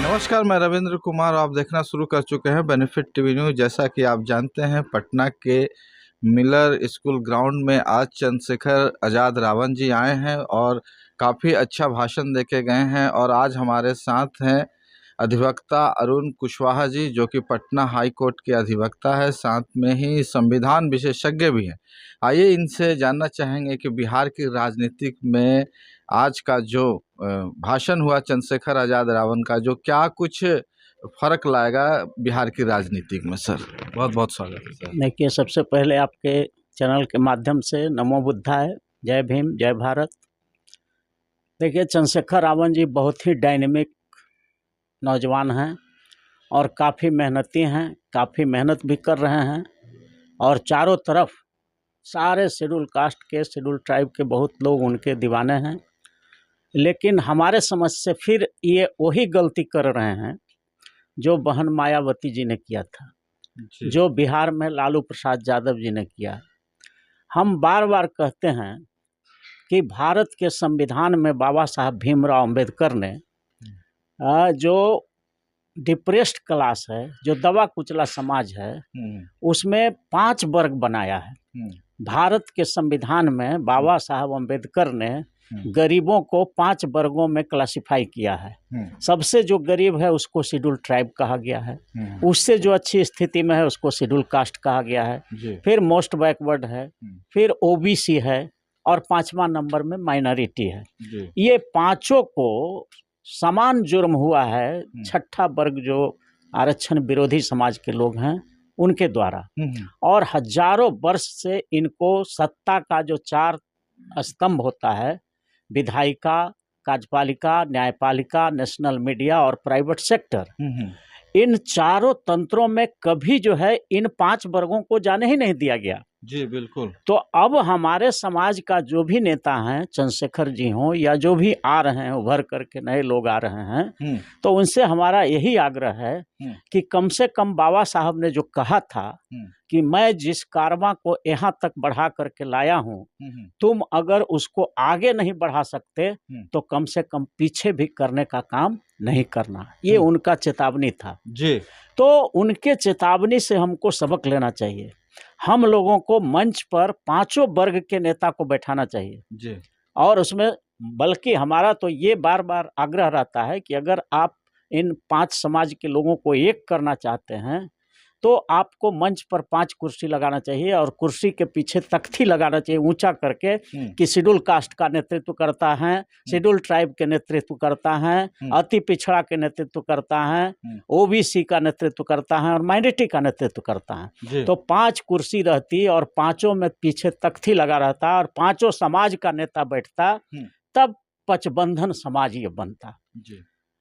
नमस्कार, मैं रविंद्र कुमार। आप देखना शुरू कर चुके हैं बेनिफिट टीवी न्यूज़। जैसा कि आप जानते हैं, पटना के मिलर स्कूल ग्राउंड में आज चंद्रशेखर आज़ाद रावण जी आए हैं और काफ़ी अच्छा भाषण देके गए हैं। और आज हमारे साथ हैं अधिवक्ता अरुण कुशवाहा जी, जो कि पटना हाई कोर्ट के अधिवक्ता है, साथ में ही संविधान विशेषज्ञ भी हैं। आइए इनसे जानना चाहेंगे कि बिहार की राजनीति में आज का जो भाषण हुआ चंद्रशेखर आज़ाद रावण का, जो क्या कुछ फर्क लाएगा बिहार की राजनीति में। सर, बहुत बहुत स्वागत है सर। देखिए, सबसे पहले आपके चैनल के माध्यम से नमो बुद्धाय, जय भीम, जय भारत। देखिए, चंद्रशेखर रावण जी बहुत ही डायनेमिक नौजवान हैं और काफ़ी मेहनती हैं, काफ़ी मेहनत भी कर रहे हैं और चारों तरफ सारे शेड्यूल कास्ट के, शेड्यूल ट्राइब के बहुत लोग उनके दीवाने हैं। लेकिन हमारे समझ से फिर ये वही गलती कर रहे हैं जो बहन मायावती जी ने किया था, जो बिहार में लालू प्रसाद यादव जी ने किया। हम बार बार कहते हैं कि भारत के संविधान में बाबा साहब भीमराव अंबेडकर ने जो डिप्रेस्ड क्लास है, जो दबा कुचला समाज है, उसमें 5 वर्ग बनाया है। भारत के संविधान में बाबा साहब अंबेडकर ने गरीबों को 5 वर्गों में क्लासिफाई किया है। सबसे जो गरीब है उसको शेड्यूल ट्राइब कहा गया है, उससे जो अच्छी स्थिति में है उसको शेड्यूल कास्ट कहा गया है, फिर मोस्ट बैकवर्ड है, फिर ओबीसी है और 5वां नंबर में माइनॉरिटी है। ये पांचों को समान जुर्म हुआ है 6ठा वर्ग जो आरक्षण विरोधी समाज के लोग हैं उनके द्वारा। और हजारों वर्ष से इनको सत्ता का जो 4 स्तंभ होता है, विधायिका, कार्यपालिका, न्यायपालिका, नेशनल मीडिया और प्राइवेट सेक्टर, इन चारों तंत्रों में कभी जो है इन 5 वर्गों को जाने ही नहीं दिया गया। जी बिल्कुल। तो अब हमारे समाज का जो भी नेता हैं, चंद्रशेखर जी हों या जो भी आ रहे हैं, उभर करके नए लोग आ रहे हैं, तो उनसे हमारा यही आग्रह है कि कम से कम बाबा साहब ने जो कहा था कि मैं जिस कारवां को यहाँ तक बढ़ा करके लाया हूँ, तुम अगर उसको आगे नहीं बढ़ा सकते तो कम से कम पीछे भी करने का काम नहीं करना। ये उनका चेतावनी था जी। तो उनके चेतावनी से हमको सबक लेना चाहिए। हम लोगों को मंच पर 5 वर्ग के नेता को बैठाना चाहिए जी। और उसमें बल्कि हमारा तो ये बार बार आग्रह रहता है कि अगर आप इन 5 समाज के लोगों को एक करना चाहते हैं तो आपको मंच पर 5 कुर्सी लगाना चाहिए और कुर्सी के पीछे तख्ती लगाना चाहिए ऊंचा करके कि शेड्यूल कास्ट का नेतृत्व करता है, शेड्यूल ट्राइब के नेतृत्व करता है, अति पिछड़ा के नेतृत्व करता है, ओबीसी का नेतृत्व करता है और माइनॉरिटी का नेतृत्व करता है। तो 5 कुर्सी रहती और 5 में पीछे तख्ती लगा रहता और 5 समाज का नेता बैठता, तब पचबंधन समाज ये बनता।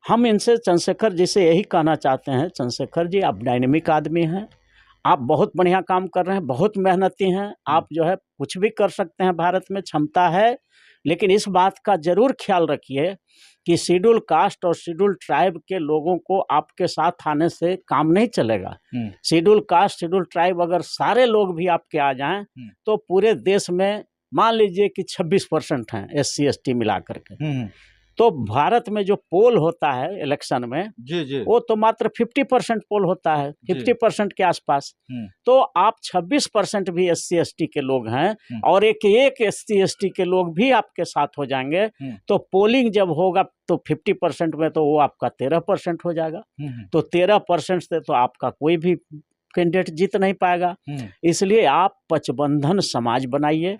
हम इनसे चंद्रशेखर जी से यही कहना चाहते हैं, चंद्रशेखर जी आप डायनेमिक आदमी हैं, आप बहुत बढ़िया काम कर रहे हैं, बहुत मेहनती हैं, आप जो है कुछ भी कर सकते हैं, भारत में क्षमता है। लेकिन इस बात का जरूर ख्याल रखिए कि शेड्यूल कास्ट और शेड्यूल ट्राइब के लोगों को आपके साथ आने से काम नहीं चलेगा। शेड्यूल कास्ट, शेड्यूल ट्राइब अगर सारे लोग भी आपके आ जाएं तो पूरे देश में मान लीजिए कि 26% हैं SC ST मिला करके, तो भारत में जो पोल होता है इलेक्शन में जी। वो तो मात्र 50% पोल होता है, 50% के आसपास। तो आप 26% भी SC ST के लोग हैं और एक SC ST के लोग भी आपके साथ हो जाएंगे, तो पोलिंग जब होगा तो 50% में तो वो आपका 13% हो जाएगा। तो 13% से तो आपका कोई भी कैंडिडेट जीत नहीं पाएगा। इसलिए आप पचबंधन समाज बनाइए।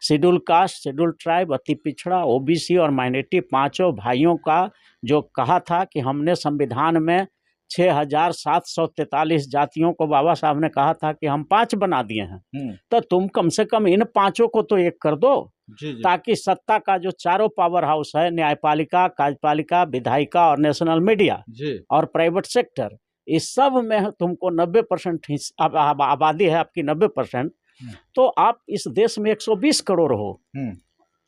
शेड्यूल कास्ट, शेड्यूल ट्राइब, अति पिछड़ा, ओबीसी और माइनॉरिटी 5 भाइयों का जो कहा था कि हमने संविधान में 6743 जातियों को बाबा साहब ने कहा था कि हम 5 बना दिए हैं, तो तुम कम से कम इन 5 को तो एक कर दो जी। ताकि सत्ता का जो चारों पावर हाउस है, न्यायपालिका, कार्यपालिका, विधायिका और नेशनल मीडिया और प्राइवेट सेक्टर, इस सब में तुमको 90% आबादी है आपकी 90%, तो आप इस देश में 120 करोड़ हो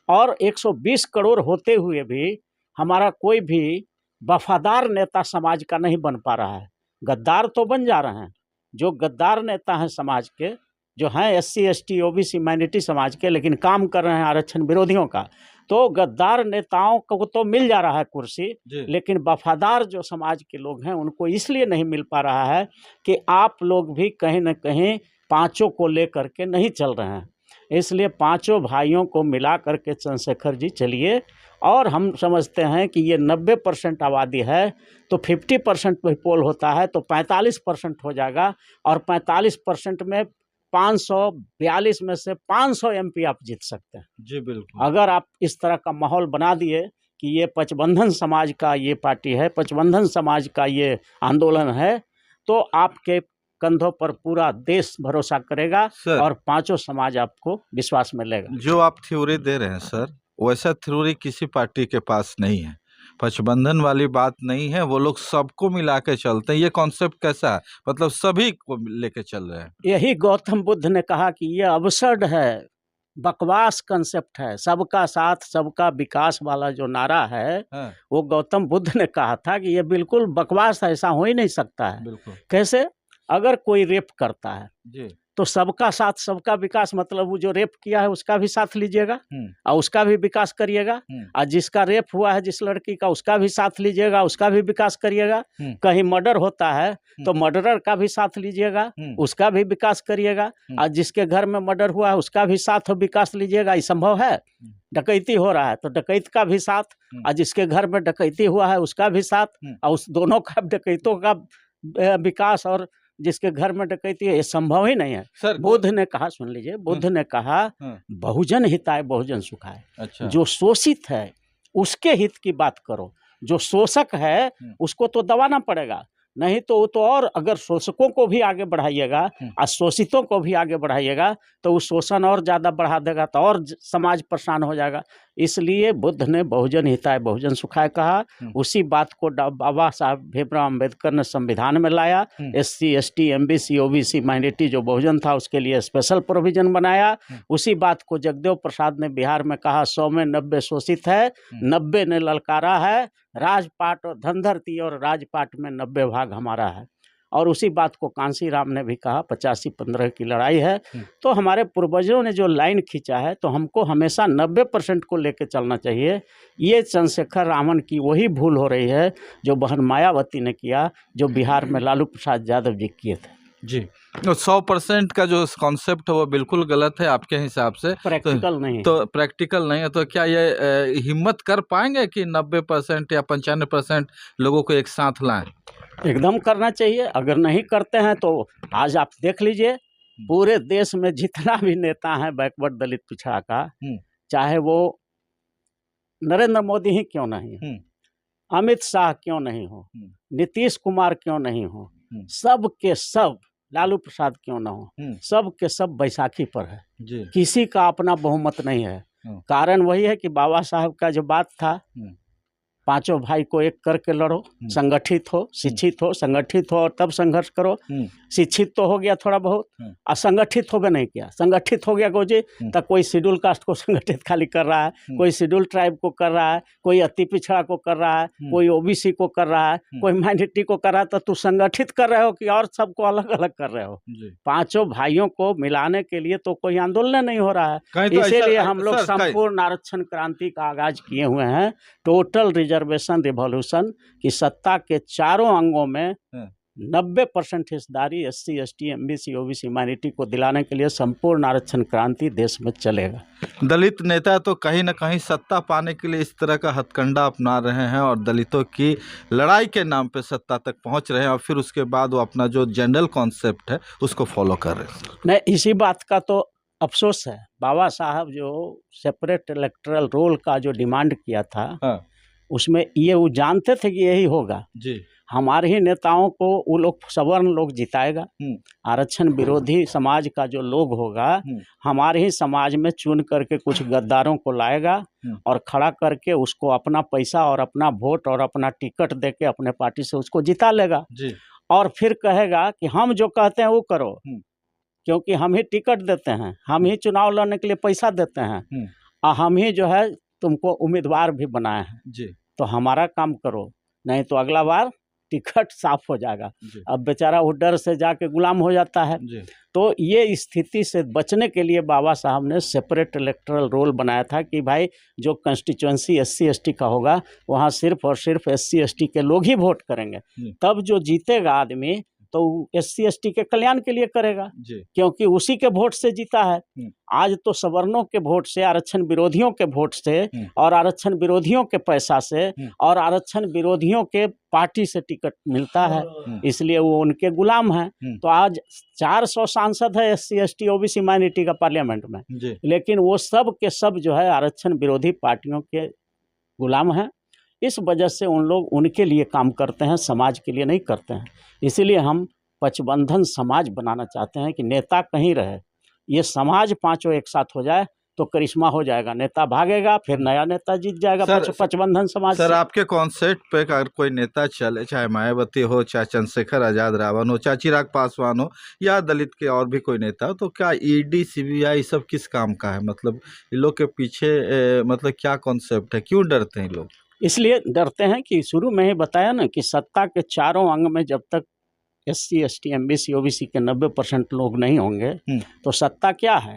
और 120 करोड़ होते हुए भी हमारा कोई भी वफादार नेता समाज का नहीं बन पा रहा है। गद्दार तो बन जा रहे हैं, जो गद्दार नेता हैं समाज के, जो हैं SC ST OBC माइनॉरिटी समाज के, लेकिन काम कर रहे हैं आरक्षण विरोधियों का। तो गद्दार नेताओं को तो मिल जा रहा है कुर्सी, लेकिन वफादार जो समाज के लोग हैं उनको इसलिए नहीं मिल पा रहा है कि आप लोग भी कहीं न कहीं पांचों को लेकर के नहीं चल रहे हैं। इसलिए पांचों भाइयों को मिला करके चंद्रशेखर जी चलिए, और हम समझते हैं कि ये 90% आबादी है तो 50% पे पोल होता है तो 45% हो जाएगा, और 45% में 542 में से 500 एमपी आप जीत सकते हैं। जी बिल्कुल। अगर आप इस तरह का माहौल बना दिए कि ये पचबंधन समाज का ये पार्टी है, पचबंधन समाज का ये आंदोलन है, तो आपके कंधों पर पूरा देश भरोसा करेगा और पांचों समाज आपको विश्वास में लेगा। जो आप थ्योरी दे रहे हैं सर, वैसा थ्योरी किसी पार्टी के पास नहीं है। पचबंधन वाली बात नहीं है, वो लोग सबको मिला के चलते हैं। ये कॉन्सेप्ट कैसा है, मतलब सभी को लेके चल रहे हैं। यही गौतम बुद्ध ने कहा कि ये अबसर्ड है, बकवास कंसेप्ट है। सबका साथ सबका विकास वाला जो नारा है, वो गौतम बुद्ध ने कहा था कि ये बिल्कुल बकवास है, ऐसा हो ही नहीं सकता है। कैसे? अगर कोई रेप करता है जी, तो सबका साथ सबका विकास मतलब वो जो रेप किया है उसका भी साथ लीजिएगा और उसका भी विकास करिएगा, और जिसका रेप हुआ है जिस लड़की का उसका भी साथ लीजिएगा, उसका भी विकास करिएगा। कहीं मर्डर होता है तो मर्डरर का भी साथ लीजिएगा, उसका भी विकास करिएगा, और जिसके घर में मर्डर हुआ है उसका भी साथ विकास लीजिएगा। ये संभव है? डकैती हो रहा है तो डकैत का भी साथ, और जिसके घर में डकैती हुआ है उसका भी साथ, और उस दोनों का डकैतों का विकास, और जिसके घर में डकैती है, ये संभव ही नहीं है। सर बुद्ध ने कहा, सुन लीजिए, बुद्ध ने कहा बहुजन हिताय बहुजन सुखाय। अच्छा। जो शोषित है उसके हित की बात करो, जो शोषक है उसको तो दबाना पड़ेगा, नहीं तो वो तो, और अगर शोषकों को भी आगे बढ़ाइएगा और शोषितों को भी आगे बढ़ाइएगा तो वो शोषण और ज़्यादा बढ़ा देगा, तो और समाज परेशान हो जाएगा। इसलिए बुद्ध ने बहुजन हिताय बहुजन सुखाय कहा। उसी बात को बाबा साहब भीमराव अम्बेडकर ने संविधान में लाया। SC ST MBC OBC minority जो बहुजन था उसके लिए स्पेशल प्रोविजन बनाया। उसी बात को जगदेव प्रसाद ने बिहार में कहा, 100 में 90 शोषित है, 90 ने ललकारा है, राजपाट और धनधरती और राजपाट में 90 भाग हमारा है। और उसी बात को कांसी राम ने भी कहा, 85-15 की लड़ाई है। तो हमारे पूर्वजों ने जो लाइन खींचा है तो हमको हमेशा 90% को लेकर चलना चाहिए। ये चंद्रशेखर रावण की वही भूल हो रही है जो बहन मायावती ने किया, जो बिहार में लालू प्रसाद यादव जी किए थे। जी, 100% का जो कॉन्सेप्ट है वो बिल्कुल गलत है आपके हिसाब से। प्रैक्टिकल नहीं है। तो प्रैक्टिकल नहीं है तो क्या ये हिम्मत कर पाएंगे कि 90% या 95% लोगों को एक साथ लाएं? एकदम करना चाहिए। अगर नहीं करते हैं तो आज आप देख लीजिए, पूरे देश में जितना भी नेता है बैकवर्ड दलित पिछड़ा का, चाहे वो नरेंद्र मोदी ही क्यों नहीं हो, अमित शाह क्यों नहीं हो, नीतीश कुमार क्यों नहीं हो, सब के सब, लालू प्रसाद क्यों ना हो, सब के सब बैसाखी पर है। किसी का अपना बहुमत नहीं है। कारण वही है कि बाबा साहब का जो बात था, पांचों भाई को एक करके लड़ो, संगठित हो, शिक्षित हो, संगठित हो और तब संघर्ष करो। शिक्षित तो हो गया थोड़ा बहुत, असंगठित हो गया नहीं किया, संगठित हो गया गोजी, तो कोई शेड्यूल कास्ट को संगठित खाली कर रहा है, कोई शेड्यूल ट्राइब को कर रहा है, कोई अति पिछड़ा को कर रहा है, कोई OBC को कर रहा है, कोई माइनॉरिटी को कर रहा है, तो तू संगठित कर रहे हो कि और सबको अलग अलग कर रहे हो? पांचों भाइयों को मिलाने के लिए तो कोई आंदोलन नहीं हो रहा है। इसीलिए हम लोग संपूर्ण आरक्षण क्रांति का आगाज किए हुए हैं, टोटल रिजर्वेशन रिवॉल्यूशन की सत्ता के चारों अंगों में 90% हिस्सेदारी SC ST MBC OBC minority को दिलाने के लिए संपूर्ण आरक्षण क्रांति देश में चलेगा। दलित नेता तो कहीं ना कहीं सत्ता पाने के लिए इस तरह का हथकंडा अपना रहे हैं और दलितों की लड़ाई के नाम पे सत्ता तक पहुंच रहे हैं, और फिर उसके बाद वो अपना जो जनरल कॉन्सेप्ट है उसको फॉलो कर रहे हैं। नहीं, इसी बात का तो अफसोस है। बाबा साहब जो सेपरेट इलेक्टोरल रोल का जो डिमांड किया था, उसमें ये वो जानते थे कि यही होगा जी। हमारे ही नेताओं को वो लोग सवर्ण लोग जिताएगा, आरक्षण विरोधी समाज का जो लोग होगा हमारे ही समाज में चुन करके कुछ गद्दारों को लाएगा और खड़ा करके उसको अपना पैसा और अपना वोट और अपना टिकट देके अपने पार्टी से उसको जिता लेगा जी। और फिर कहेगा कि हम जो कहते हैं वो करो, क्योंकि हम ही टिकट देते हैं, हम ही चुनाव लड़ने के लिए पैसा देते हैं, और हम ही जो है तुमको उम्मीदवार भी बनाए हैं जी, तो हमारा काम करो, नहीं तो अगला बार टिकट साफ हो जाएगा। अब बेचारा वो डर से जाके गुलाम हो जाता है। तो ये स्थिति से बचने के लिए बाबा साहब ने सेपरेट इलेक्टोरल रोल बनाया था कि भाई जो कंस्टिट्यूएंसी SC ST का होगा वहाँ सिर्फ और सिर्फ SC ST के लोग ही वोट करेंगे। तब जो जीतेगा आदमी तो SC ST के कल्याण के लिए करेगा, क्योंकि उसी के वोट से जीता है। आज तो सवर्णों के वोट से, आरक्षण विरोधियों के वोट से और आरक्षण विरोधियों के पैसा से और आरक्षण विरोधियों के पार्टी से टिकट मिलता है, इसलिए वो उनके गुलाम हैं। तो आज 400 सांसद है SC ST OBC माइनॉरिटी का पार्लियामेंट में, लेकिन वो सब के सब जो है आरक्षण विरोधी पार्टियों के गुलाम हैं। इस वजह से उन लोग उनके लिए काम करते हैं, समाज के लिए नहीं करते हैं। इसीलिए हम पचबंधन समाज बनाना चाहते हैं कि नेता कहीं रहे, ये समाज पांचों एक साथ हो जाए तो करिश्मा हो जाएगा। नेता भागेगा फिर नया नेता जीत जाएगा। पचबंधन समाज। सर आपके कॉन्सेप्ट पे अगर कोई नेता चले, चाहे मायावती हो, चाहे चंद्रशेखर आजाद रावण हो, चाहे चिराग पासवान हो या दलित के और भी कोई नेता हो, तो क्या ED CBI सब किस काम का है? मतलब इन लोग के पीछे मतलब क्या कॉन्सेप्ट है, क्यों डरते हैं लोग? इसलिए डरते हैं कि शुरू में ही बताया ना कि सत्ता के चारों अंग में जब तक SC ST MBC OBC के 90% लोग नहीं होंगे तो सत्ता क्या है।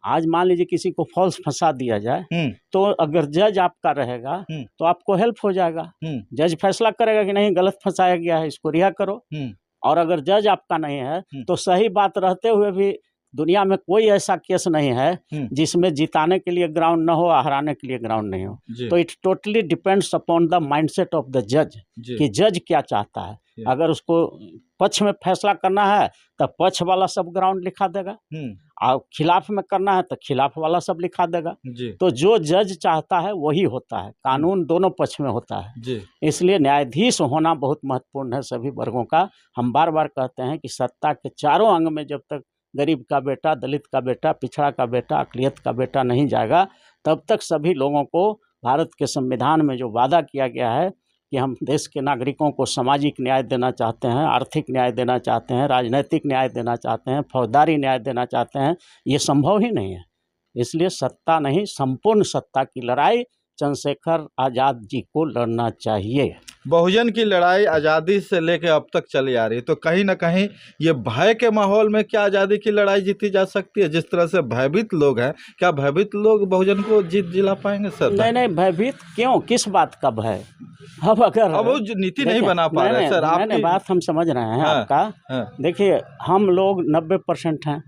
आज मान लीजिए किसी को फॉल्स फंसा दिया जाए तो अगर जज आपका रहेगा तो आपको हेल्प हो जाएगा। जज फैसला करेगा कि नहीं गलत फंसाया गया है, इसको रिहा करो। और अगर जज आपका नहीं है तो सही बात रहते हुए भी दुनिया में कोई ऐसा केस नहीं है जिसमें जिताने के लिए ग्राउंड न हो, हराने के लिए ग्राउंड नहीं हो। तो it totally depends upon the mindset of the जज कि जज क्या चाहता है। अगर उसको पक्ष में फैसला करना है तो पक्ष वाला सब ग्राउंड लिखा देगा, और खिलाफ में करना है तो खिलाफ वाला सब लिखा देगा। तो जो जज चाहता है वही होता है। कानून दोनों पक्ष में होता है, इसलिए न्यायाधीश होना बहुत महत्वपूर्ण है सभी वर्गों का। हम बार बार कहते हैं कि सत्ता के चारों अंग में जब तक गरीब का बेटा, दलित का बेटा, पिछड़ा का बेटा, अक़लियत का बेटा नहीं जाएगा तब तक सभी लोगों को भारत के संविधान में जो वादा किया गया है कि हम देश के नागरिकों को सामाजिक न्याय देना चाहते हैं, आर्थिक न्याय देना चाहते हैं, राजनीतिक न्याय देना चाहते हैं, फौजदारी न्याय देना चाहते हैं, ये संभव ही नहीं है। इसलिए सत्ता नहीं, संपूर्ण सत्ता की लड़ाई चंद्रशेखर आज़ाद जी को लड़ना चाहिए। बहुजन की लड़ाई आज़ादी से लेकर अब तक चली आ रही, तो कहीं ना कहीं ये भय के माहौल में क्या आज़ादी की लड़ाई जीती जा सकती है? जिस तरह से भयभीत लोग हैं, क्या भयभीत लोग बहुजन को जीत दिला पाएंगे? सर नहीं, भयभीत क्यों, किस बात का भय? अब वो नीति नहीं बना पा रहे सर। आपने बात हम समझ रहे हैं आपका। देखिए हम लोग 90% हैं।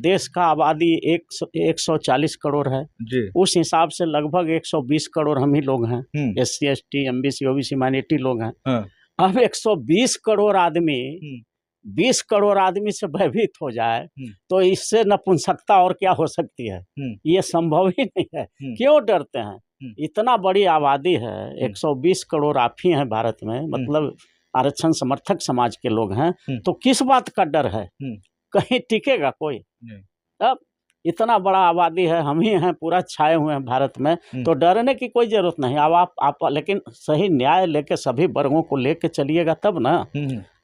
देश का आबादी 140 करोड़ है, उस हिसाब से लगभग 120 करोड़ हम ही लोग हैं, SC ST MBC OBC minority लोग हैं। अब 120 करोड़ आदमी 20 करोड़ आदमी से भयभीत हो जाए तो इससे नपुंसकता और क्या हो सकती है? ये संभव ही नहीं है। क्यों डरते हैं? इतना बड़ी आबादी है, 120 करोड़ आप ही हैं भारत में, मतलब आरक्षण समर्थक समाज के लोग हैं, तो किस बात का डर है? कहीं टिकेगा कोई? अब इतना बड़ा आबादी है, हम ही हैं पूरा छाए हुए हैं भारत में, तो डरने की कोई जरूरत नहीं। अब आप लेकिन सही न्याय लेके सभी वर्गों को लेके चलिएगा तब ना।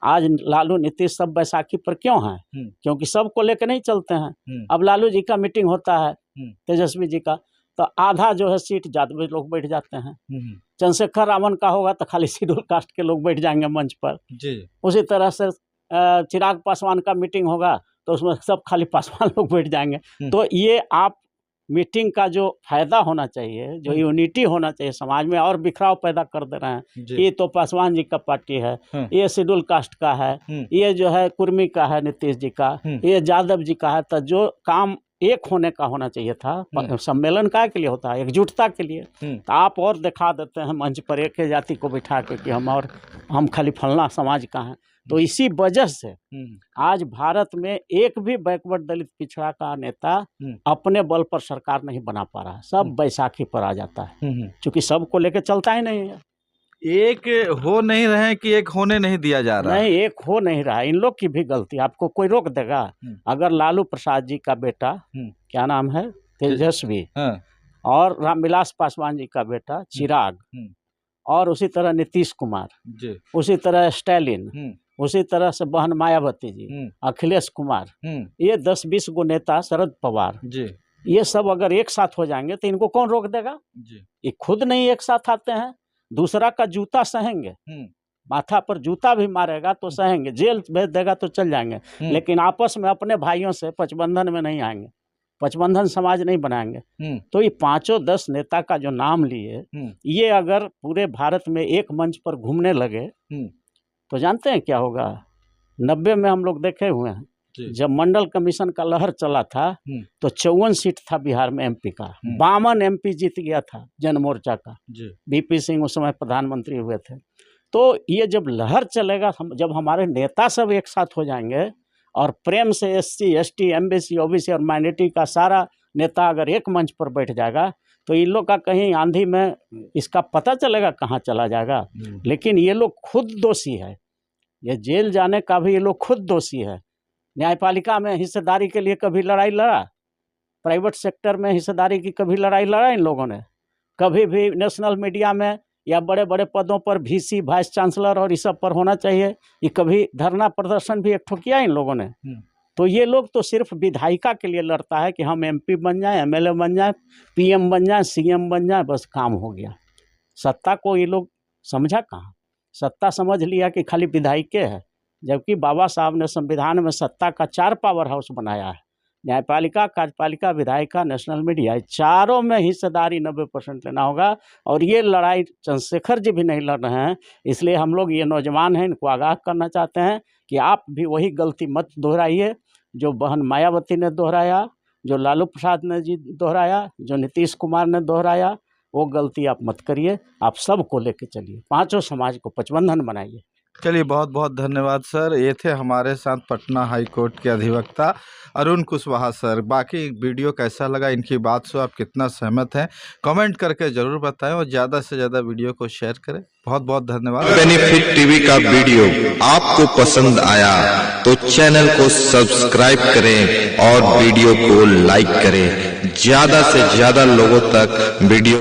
आज लालू नीतीश सब बैसाखी पर क्यों हैं? क्योंकि सबको लेके नहीं चलते हैं। अब लालू जी का मीटिंग होता है, तेजस्वी जी का, तो आधा जो है सीट जादव लोग बैठ जाते हैं। चंद्रशेखर रावण का होगा तो खाली शेड्यूल कास्ट के लोग बैठ जाएंगे मंच पर। उसी तरह से चिराग पासवान का मीटिंग होगा तो उसमें सब खाली पासवान लोग बैठ जाएंगे। तो ये आप मीटिंग का जो फायदा होना चाहिए, जो यूनिटी होना चाहिए समाज में, और बिखराव पैदा कर दे रहे हैं। ये तो पासवान जी का पार्टी है, ये शेड्यूल कास्ट का है, ये जो है कुर्मी का है नीतीश जी का, ये यादव जी का है। तो जो काम एक होने का होना चाहिए था, सम्मेलन का के लिए होता है, एकजुटता के लिए। तो आप और दिखा देते हैं मंच पर एक ही जाति को बिठा के कि हम खाली फलना समाज का हैं। तो इसी वजह से आज भारत में एक भी बैकवर्ड दलित पिछड़ा का नेता अपने बल पर सरकार नहीं बना पा रहा है। सब बैसाखी पर आ जाता है, क्योंकि सबको लेके चलता ही नहीं है। एक हो नहीं रहे हैं कि एक होने नहीं दिया जा रहा है। नहीं, एक हो नहीं रहा है। इन लोग की भी गलती। आपको कोई रोक देगा? अगर लालू प्रसाद जी का बेटा, क्या नाम है, तेजस्वी, और रामविलास पासवान जी का बेटा चिराग, और उसी तरह नीतीश कुमार, उसी तरह स्टैलिन, उसी तरह से बहन मायावती जी, अखिलेश कुमार, ये 10-20 गो नेता, शरद पवार, ये सब अगर एक साथ हो जाएंगे तो इनको कौन रोक देगा? ये खुद नहीं एक साथ आते हैं, दूसरा का जूता सहेंगे। माथा पर जूता भी मारेगा तो सहेंगे, जेल भेज देगा तो चल जाएंगे, लेकिन आपस में अपने भाइयों से पचबंधन में नहीं आएंगे, पचबंधन समाज नहीं बनाएंगे। तो ये 5-10 नेता का जो नाम लिए, ये अगर पूरे भारत में एक मंच पर घूमने लगे तो जानते हैं क्या होगा। 90 में हम लोग देखे हुए हैं, जब मंडल कमीशन का लहर चला था तो 54 सीट था बिहार में एमपी का, 52 एमपी जीत गया था जन मोर्चा का। बीपी सिंह उस समय प्रधानमंत्री हुए थे। तो ये जब लहर चलेगा, जब हमारे नेता सब एक साथ हो जाएंगे और प्रेम से एससी, एसटी, एमबीसी, ओबीसी और माइनॉरिटी का सारा नेता अगर एक मंच पर बैठ जाएगा तो इन लोग का कहीं आंधी में इसका पता चलेगा कहाँ चला जाएगा। लेकिन ये लोग खुद दोषी है, ये जेल जाने का भी ये लोग खुद दोषी है। न्यायपालिका में हिस्सेदारी के लिए कभी लड़ाई लड़ा, प्राइवेट सेक्टर में हिस्सेदारी की कभी लड़ाई लड़ा इन लोगों ने, कभी भी नेशनल मीडिया में या बड़े बड़े पदों पर वीसी, वाइस चांसलर और इस सब पर होना चाहिए, ये कभी धरना प्रदर्शन भी एक ठो किया इन लोगों ने। तो ये लोग तो सिर्फ विधायिका के लिए लड़ता है कि हम एमपी बन जाएं, एमएलए बन जाएं, पीएम बन जाएं, सीएम बन जाएं, बस काम हो गया। सत्ता को ये लोग समझा कहाँ, सत्ता समझ लिया कि खाली विधायिके है, जबकि बाबा साहब ने संविधान में सत्ता का 4 पावर हाउस बनाया है, न्यायपालिका, कार्यपालिका, विधायिका, नेशनल मीडिया, चारों में हिस्सेदारी 90% लेना होगा। और ये लड़ाई चंद्रशेखर जी भी नहीं लड़ रहे हैं, इसलिए हम लोग ये नौजवान हैं, इनको आगाह करना चाहते हैं कि आप भी वही गलती मत दोहराइए जो बहन मायावती ने दोहराया, जो लालू प्रसाद ने जी दोहराया, जो नीतीश कुमार ने दोहराया, वो गलती आप मत करिए। आप सबको लेके चलिए, 5 समाज को पचबंधन बनाइए। चलिए, बहुत बहुत धन्यवाद सर। ये थे हमारे साथ पटना हाई कोर्ट के अधिवक्ता अरुण कुशवाहा सर। बाकी वीडियो कैसा लगा, इनकी बात से आप कितना सहमत हैं, कमेंट करके ज़रूर बताएं और ज़्यादा से ज़्यादा वीडियो को शेयर करें। बहुत बहुत धन्यवाद। बेनिफिट टीवी का वीडियो आपको पसंद आया तो चैनल को सब्सक्राइब करें और वीडियो को लाइक करें, ज़्यादा से ज़्यादा लोगों तक वीडियो